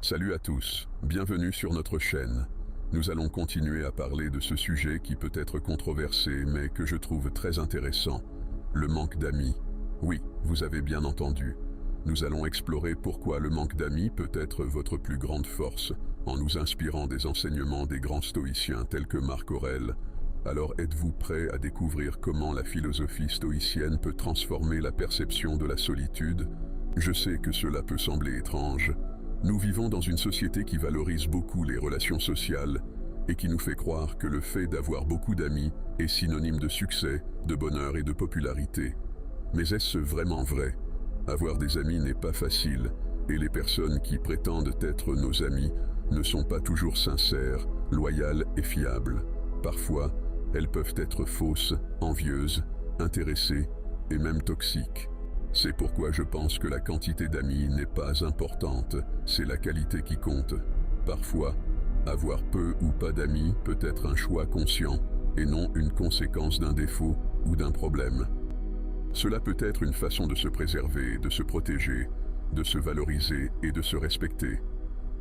Salut à tous, bienvenue sur notre chaîne. Nous allons continuer à parler de ce sujet qui peut être controversé mais que je trouve très intéressant, le manque d'amis. Oui, vous avez bien entendu. Nous allons explorer pourquoi le manque d'amis peut être votre plus grande force, en nous inspirant des enseignements des grands stoïciens tels que Marc Aurèle. Alors êtes-vous prêts à découvrir comment la philosophie stoïcienne peut transformer la perception de la solitude? Je sais que cela peut sembler étrange. Nous vivons dans une société qui valorise beaucoup les relations sociales et qui nous fait croire que le fait d'avoir beaucoup d'amis est synonyme de succès, de bonheur et de popularité. Mais est-ce vraiment vrai? Avoir des amis n'est pas facile et les personnes qui prétendent être nos amis ne sont pas toujours sincères, loyales et fiables. Parfois, elles peuvent être fausses, envieuses, intéressées et même toxiques. C'est pourquoi je pense que la quantité d'amis n'est pas importante, c'est la qualité qui compte. Parfois, avoir peu ou pas d'amis peut être un choix conscient et non une conséquence d'un défaut ou d'un problème. Cela peut être une façon de se préserver, de se protéger, de se valoriser et de se respecter.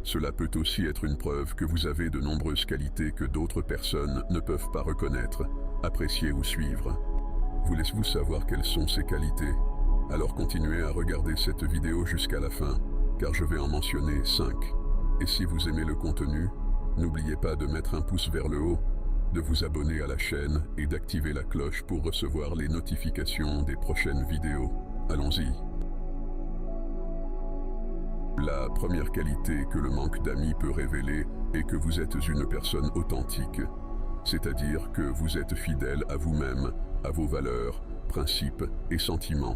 Cela peut aussi être une preuve que vous avez de nombreuses qualités que d'autres personnes ne peuvent pas reconnaître, apprécier ou suivre. Voulez-vous savoir quelles sont ces qualités? Alors continuez à regarder cette vidéo jusqu'à la fin, car je vais en mentionner 5. Et si vous aimez le contenu, n'oubliez pas de mettre un pouce vers le haut, de vous abonner à la chaîne et d'activer la cloche pour recevoir les notifications des prochaines vidéos. Allons-y. La première qualité que le manque d'amis peut révéler est que vous êtes une personne authentique, c'est-à-dire que vous êtes fidèle à vous-même, à vos valeurs, principes et sentiments.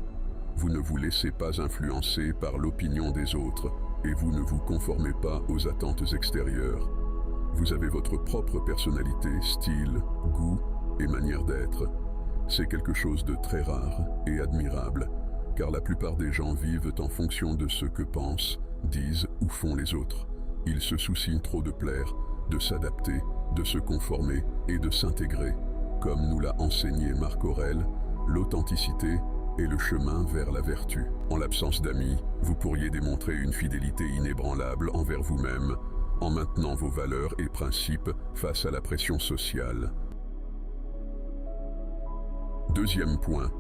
Vous ne vous laissez pas influencer par l'opinion des autres et vous ne vous conformez pas aux attentes extérieures. Vous avez votre propre personnalité, style, goût et manière d'être. C'est quelque chose de très rare et admirable, car la plupart des gens vivent en fonction de ce que pensent, disent ou font les autres. Ils se soucient trop de plaire, de s'adapter, de se conformer et de s'intégrer. Comme nous l'a enseigné Marc Aurèle, l'authenticité est le chemin vers la vertu. En l'absence d'amis, vous pourriez démontrer une fidélité inébranlable envers vous-même, en maintenant vos valeurs et principes face à la pression sociale. Deuxième point,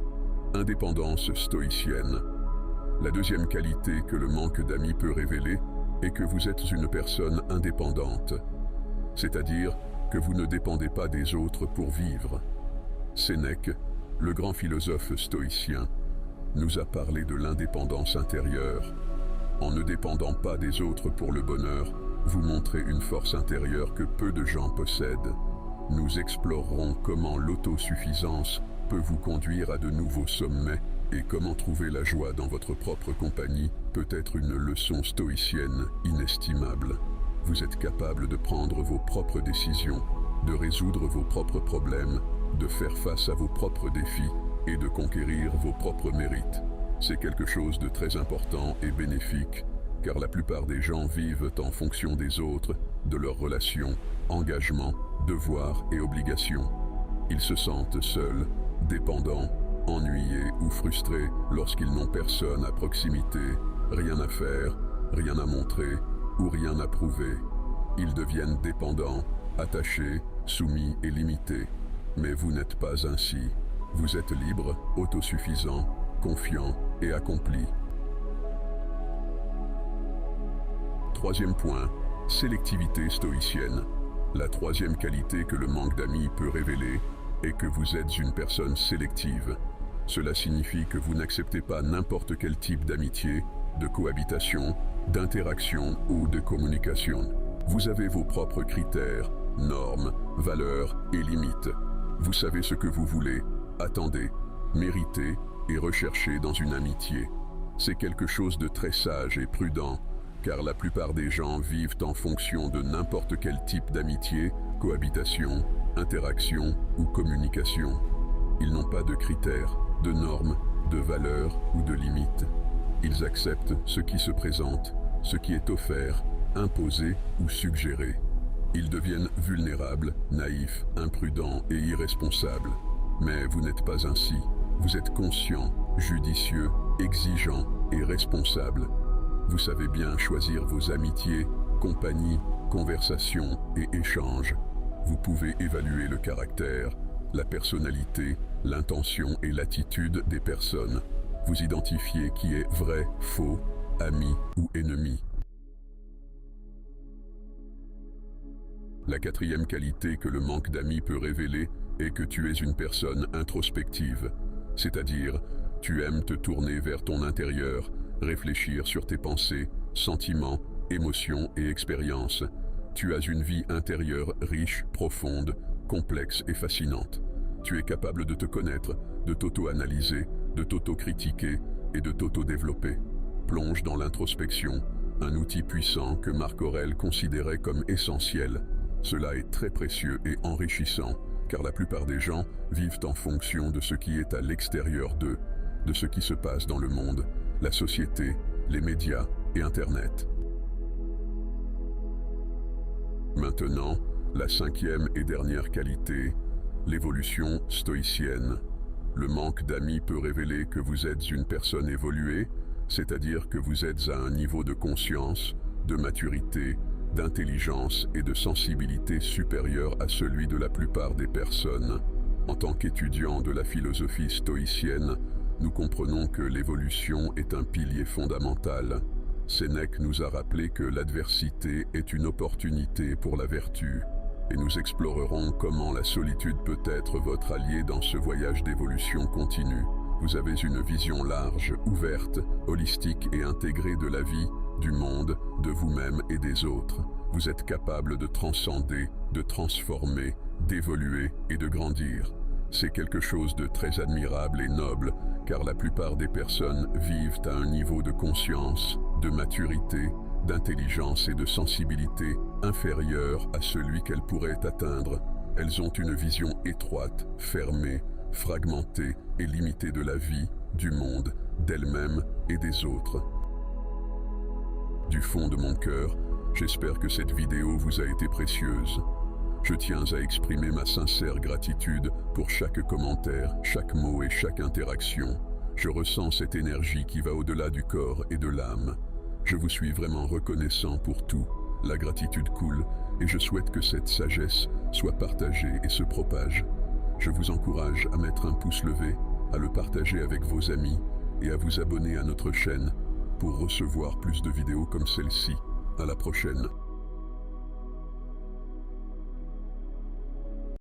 indépendance stoïcienne. La deuxième qualité que le manque d'amis peut révéler est que vous êtes une personne indépendante, c'est-à-dire que vous ne dépendez pas des autres pour vivre. Sénèque, le grand philosophe stoïcien, nous a parlé de l'indépendance intérieure. En ne dépendant pas des autres pour le bonheur, vous montrez une force intérieure que peu de gens possèdent. Nous explorerons comment l'autosuffisance peut vous conduire à de nouveaux sommets et comment trouver la joie dans votre propre compagnie peut être une leçon stoïcienne inestimable. Vous êtes capable de prendre vos propres décisions, de résoudre vos propres problèmes, de faire face à vos propres défis et de conquérir vos propres mérites. C'est quelque chose de très important et bénéfique, car la plupart des gens vivent en fonction des autres, de leurs relations, engagements, devoirs et obligations. Ils se sentent seuls, dépendants, ennuyés ou frustrés lorsqu'ils n'ont personne à proximité, rien à faire, rien à montrer ou rien à prouver. Ils deviennent dépendants, attachés, soumis et limités. Mais vous n'êtes pas ainsi. Vous êtes libre, autosuffisant, confiant et accompli. Troisième point, sélectivité stoïcienne. La troisième qualité que le manque d'amis peut révéler est que vous êtes une personne sélective. Cela signifie que vous n'acceptez pas n'importe quel type d'amitié, de cohabitation, d'interaction ou de communication. Vous avez vos propres critères, normes, valeurs et limites. Vous savez ce que vous voulez, attendez, méritez et recherchez dans une amitié. C'est quelque chose de très sage et prudent, car la plupart des gens vivent en fonction de n'importe quel type d'amitié, cohabitation, interaction ou communication. Ils n'ont pas de critères, de normes, de valeurs ou de limites. Ils acceptent ce qui se présente, ce qui est offert, imposé ou suggéré. Ils deviennent vulnérables, naïfs, imprudents et irresponsables. Mais vous n'êtes pas ainsi. Vous êtes conscient, judicieux, exigeant et responsable. Vous savez bien choisir vos amitiés, compagnies, conversations et échanges. Vous pouvez évaluer le caractère, la personnalité, l'intention et l'attitude des personnes. Vous identifiez qui est vrai, faux, ami ou ennemi. La quatrième qualité que le manque d'amis peut révéler est que tu es une personne introspective, c'est-à-dire tu aimes te tourner vers ton intérieur, réfléchir sur tes pensées, sentiments, émotions et expériences. Tu as une vie intérieure riche, profonde, complexe et fascinante. Tu es capable de te connaître, de t'auto-analyser, de t'auto-critiquer et de t'auto-développer. Plonge dans l'introspection, un outil puissant que Marc Aurèle considérait comme essentiel. Cela est très précieux et enrichissant, car la plupart des gens vivent en fonction de ce qui est à l'extérieur d'eux, de ce qui se passe dans le monde, la société, les médias et Internet. Maintenant, la cinquième et dernière qualité, l'évolution stoïcienne. Le manque d'amis peut révéler que vous êtes une personne évoluée, c'est-à-dire que vous êtes à un niveau de conscience, de maturité, d'intelligence et de sensibilité supérieur à celui de la plupart des personnes. En tant qu'étudiants de la philosophie stoïcienne, nous comprenons que l'évolution est un pilier fondamental. Sénèque nous a rappelé que l'adversité est une opportunité pour la vertu, et nous explorerons comment la solitude peut être votre allié dans ce voyage d'évolution continue. Vous avez une vision large, ouverte, holistique et intégrée de la vie, du monde, de vous-même et des autres. Vous êtes capable de transcender, de transformer, d'évoluer et de grandir. C'est quelque chose de très admirable et noble, car la plupart des personnes vivent à un niveau de conscience, de maturité, d'intelligence et de sensibilité inférieur à celui qu'elles pourraient atteindre. Elles ont une vision étroite, fermée, fragmentée et limitée de la vie, du monde, d'elles-mêmes et des autres. Du fond de mon cœur, j'espère que cette vidéo vous a été précieuse. Je tiens à exprimer ma sincère gratitude pour chaque commentaire, chaque mot et chaque interaction. Je ressens cette énergie qui va au-delà du corps et de l'âme. Je vous suis vraiment reconnaissant pour tout. La gratitude coule et je souhaite que cette sagesse soit partagée et se propage. Je vous encourage à mettre un pouce levé, à le partager avec vos amis et à vous abonner à notre chaîne pour recevoir plus de vidéos comme celle-ci. À la prochaine.